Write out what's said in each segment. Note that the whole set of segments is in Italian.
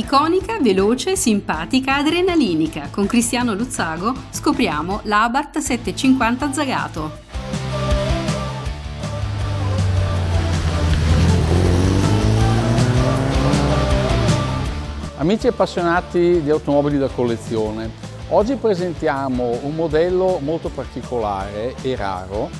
Iconica, veloce, simpatica, adrenalinica. Con Cristiano Luzzago scopriamo l'Abarth 750 Zagato. Amici appassionati di automobili da collezione, oggi presentiamo un modello molto particolare e raro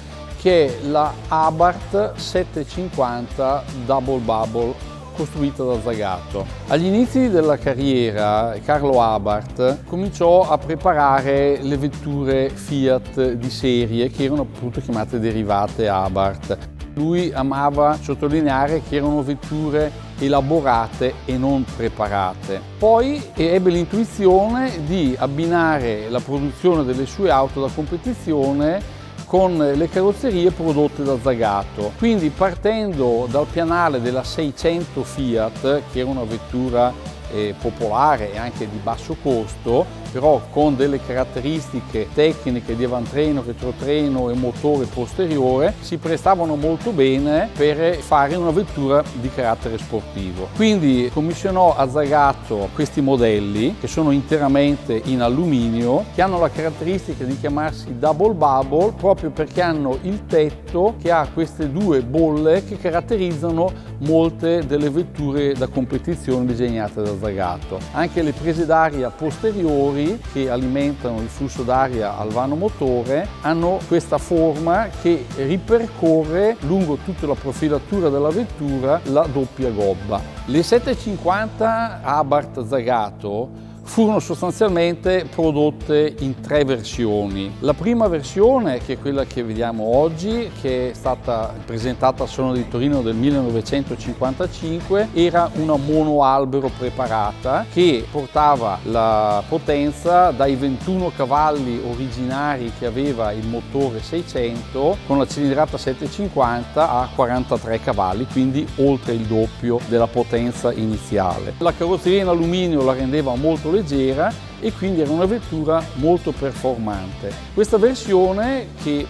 che è la Abarth 750 Double Bubble costruita da Zagato. Agli inizi della carriera Carlo Abarth cominciò a preparare le vetture Fiat di serie che erano appunto chiamate derivate Abarth. Lui amava sottolineare che erano vetture elaborate e non preparate. Poi ebbe l'intuizione di abbinare la produzione delle sue auto da competizione con le carrozzerie prodotte da Zagato. Quindi partendo dal pianale della 600 Fiat, che era una vettura popolare e anche di basso costo, però con delle caratteristiche tecniche di avantreno, retrotreno e motore posteriore, si prestavano molto bene per fare una vettura di carattere sportivo. Quindi commissionò a Zagato questi modelli che sono interamente in alluminio, che hanno la caratteristica di chiamarsi Double Bubble proprio perché hanno il tetto che ha queste due bolle che caratterizzano molte delle vetture da competizione disegnate da Zagato. Anche le prese d'aria posteriori che alimentano il flusso d'aria al vano motore hanno questa forma che ripercorre lungo tutta la profilatura della vettura la doppia gobba. Le 750 Abarth Zagato furono sostanzialmente prodotte in tre versioni. La prima versione, che è quella che vediamo oggi, che è stata presentata al Salone di Torino del 1955, era una monoalbero preparata che portava la potenza dai 21 cavalli originari che aveva il motore 600 con la cilindrata 750 a 43 cavalli, quindi oltre il doppio della potenza iniziale. La carrozzeria in alluminio la rendeva molto leggera e quindi era una vettura molto performante. Questa versione che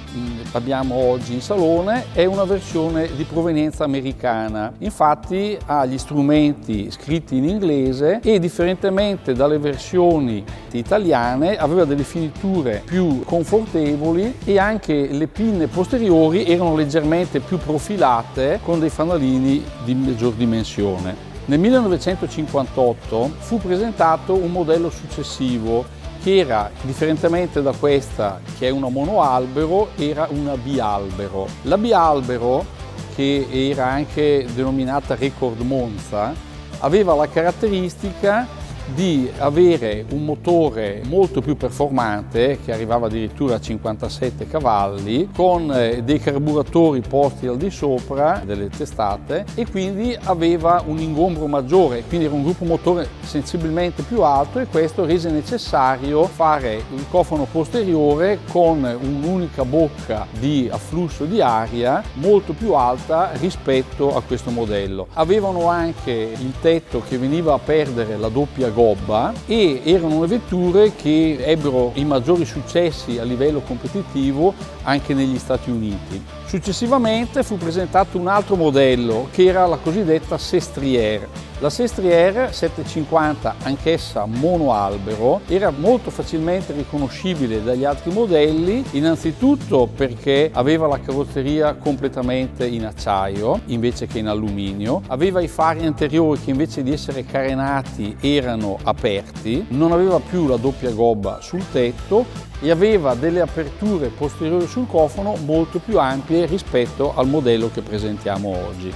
abbiamo oggi in salone è una versione di provenienza americana, infatti ha gli strumenti scritti in inglese e differentemente dalle versioni italiane aveva delle finiture più confortevoli e anche le pinne posteriori erano leggermente più profilate con dei fanalini di maggior dimensione. Nel 1958 fu presentato un modello successivo che era, differentemente da questa che è una monoalbero, era una bialbero. La bialbero, che era anche denominata Record Monza, aveva la caratteristica di avere un motore molto più performante che arrivava addirittura a 57 cavalli con dei carburatori posti al di sopra delle testate e quindi aveva un ingombro maggiore, quindi era un gruppo motore sensibilmente più alto e questo rese necessario fare il cofano posteriore con un'unica bocca di afflusso di aria molto più alta rispetto a questo modello. Avevano anche il tetto che veniva a perdere la doppia gobba e erano vetture che ebbero i maggiori successi a livello competitivo anche negli Stati Uniti. Successivamente fu presentato un altro modello che era la cosiddetta Sestriere. La Sestriere 750, anch'essa monoalbero, era molto facilmente riconoscibile dagli altri modelli, innanzitutto perché aveva la carrozzeria completamente in acciaio invece che in alluminio, aveva i fari anteriori che invece di essere carenati erano aperti, non aveva più la doppia gobba sul tetto e aveva delle aperture posteriori sul cofano molto più ampie rispetto al modello che presentiamo oggi.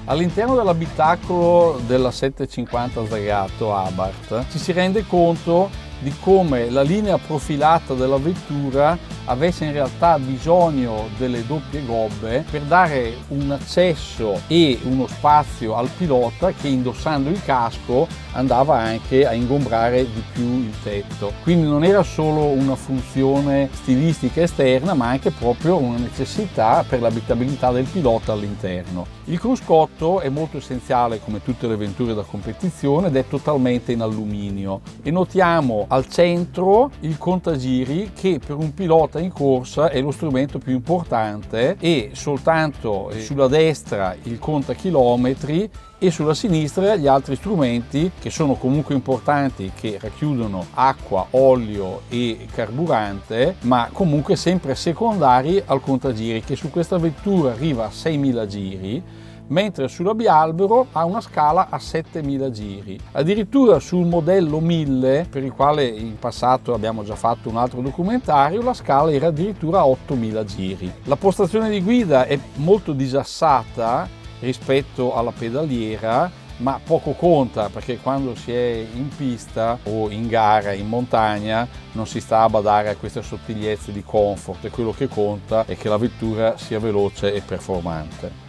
All'interno dell'abitacolo della 750 Zagato Abarth ci si rende conto di come la linea profilata della vettura avesse in realtà bisogno delle doppie gobbe per dare un accesso e uno spazio al pilota che, indossando il casco, andava anche a ingombrare di più il tetto. Quindi non era solo una funzione stilistica esterna, ma anche proprio una necessità per l'abitabilità del pilota all'interno. Il cruscotto è molto essenziale, come tutte le vetture da competizione, ed è totalmente in alluminio, e notiamo al centro il contagiri, che per un pilota in corsa è lo strumento più importante, e soltanto sulla destra il contachilometri e sulla sinistra gli altri strumenti, che sono comunque importanti, che racchiudono acqua, olio e carburante, ma comunque sempre secondari al contagiri, che su questa vettura arriva a 6.000 giri, mentre sulla bialbero ha una scala a 7.000 giri. Addirittura sul modello 1000, per il quale in passato abbiamo già fatto un altro documentario, la scala era addirittura a 8.000 giri. La postazione di guida è molto disassata rispetto alla pedaliera, ma poco conta, perché quando si è in pista o in gara in montagna non si sta a badare a queste sottigliezze di comfort, e quello che conta è che la vettura sia veloce e performante.